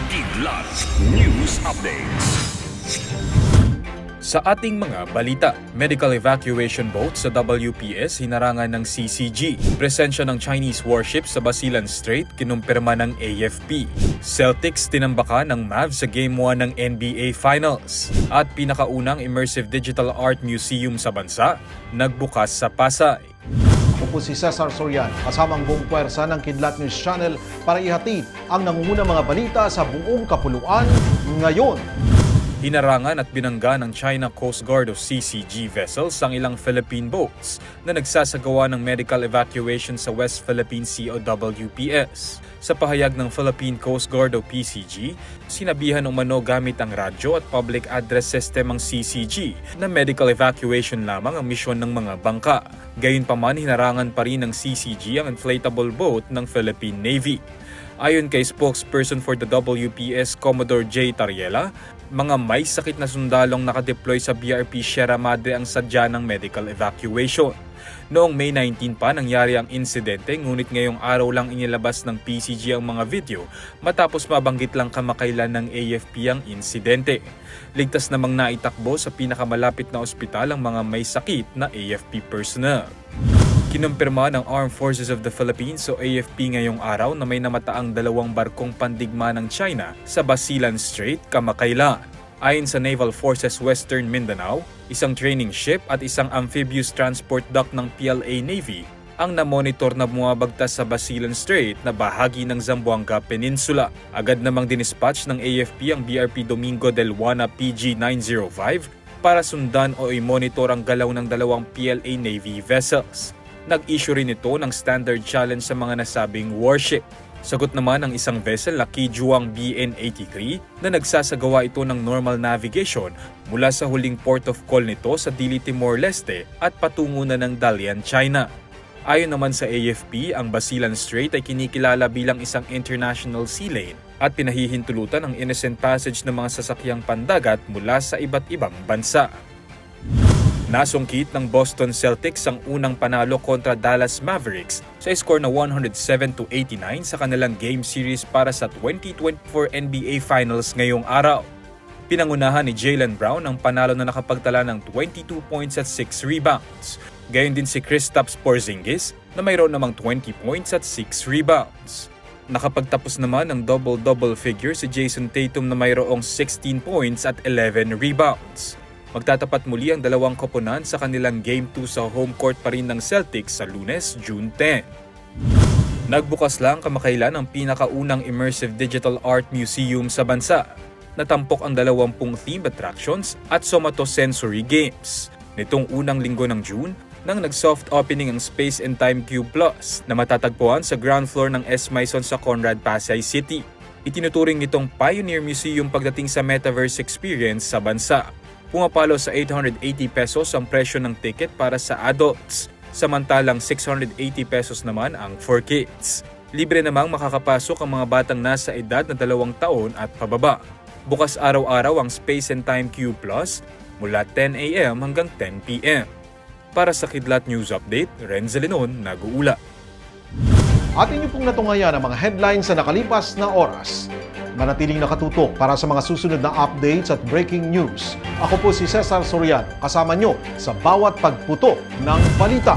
Kidlat News Updates. Sa ating mga balita, medical evacuation boat sa WPS hinarangan ng CCG. Presensya ng Chinese warship sa Basilan Strait kinumpirma ng AFP. Celtics tinambakan ng Mavs sa Game 1 ng NBA Finals. At pinakaunang immersive digital art museum sa bansa, nagbukas sa Pasay. Ako po si Cesar Sorian, kasama ang buong puwersa ng Kidlat News Channel para ihatid ang nangungunang mga balita sa buong kapuluan ngayon. Hinarangan at binangga ng China Coast Guard o CCG vessels ang ilang Philippine boats na nagsasagawa ng medical evacuation sa West Philippine Sea o WPS. Sa pahayag ng Philippine Coast Guard o PCG, sinabihan umano gamit ang radyo at public address system ang CCG na medical evacuation lamang ang misyon ng mga bangka. Gayunpaman, hinarangan pa rin ng CCG ang inflatable boat ng Philippine Navy. Ayon kay spokesperson for the WPS Commodore J. Tariela, mga may sakit na sundalong nakadeploy sa BRP Sierra Madre ang sadya ng medical evacuation. Noong May 19 pa nangyari ang insidente, ngunit ngayong araw lang inilabas ng PCG ang mga video matapos mabanggit lang kamakailan ng AFP ang insidente. Ligtas namang naitakbo sa pinakamalapit na ospital ang mga may sakit na AFP personnel. Kinumpirma ng Armed Forces of the Philippines o AFP ngayong araw na may namataang 2 barkong pandigma ng China sa Basilan Strait kamakailan. Ayon sa Naval Forces Western Mindanao, isang training ship at isang amphibious transport dock ng PLA Navy ang namonitor na bumabagtas sa Basilan Strait na bahagi ng Zamboanga Peninsula. Agad namang dinispatch ng AFP ang BRP Domingo del Juana PG-905 para sundan o i-monitor ang galaw ng 2 PLA Navy vessels. Nag-issue rin ito ng standard challenge sa mga nasabing warship. Sagot naman ng isang vessel na Kijuang BN-83 na nagsasagawa ito ng normal navigation mula sa huling port of call nito sa Dili, Timor-Leste at patungo na ng Dalian, China. Ayon naman sa AFP, ang Basilan Strait ay kinikilala bilang isang international sea lane at pinahihintulutan ang innocent passage ng mga sasakyang pandagat mula sa iba't ibang bansa. Nasungkit ng Boston Celtics ang unang panalo kontra Dallas Mavericks sa score na 107-89 sa kanilang game series para sa 2024 NBA Finals ngayong araw. Pinangunahan ni Jaylen Brown ang panalo na nakapagtala ng 22 points at 6 rebounds. Gayon din si Kristaps Porzingis na mayroon namang 20 points at 6 rebounds. Nakapagtapos naman ng double-double figure si Jason Tatum na mayroong 16 points at 11 rebounds. Magtatapat muli ang dalawang koponan sa kanilang Game 2 sa home court pa rin ng Celtics sa Lunes, June 10. Nagbukas lang kamakailan ang pinakaunang immersive digital art museum sa bansa. Natampok ang 20 theme attractions at somatosensory games. Nitong unang linggo ng June, nang nag-soft opening ang Space and Time Cube Plus na matatagpuan sa ground floor ng S. Maison sa Conrad, Pasay City. Itinuturing nitong pioneer museum pagdating sa metaverse experience sa bansa. Pumapalo sa 880 pesos ang presyo ng ticket para sa adults, samantalang 680 pesos naman ang for kids. Libre namang makakapasok ang mga batang nasa edad na 2 taon at pababa. Bukas araw-araw ang Space and Time Cube Plus mula 10 AM hanggang 10 PM. Para sa Kidlat News Update, Renzo Lenon nag-uula. At inyo pong natungayan ang mga headlines sa nakalipas na oras. Manatiling nakatutok para sa mga susunod na updates at breaking news. Ako po si Cesar Sorian, kasama nyo sa bawat pagputo ng balita.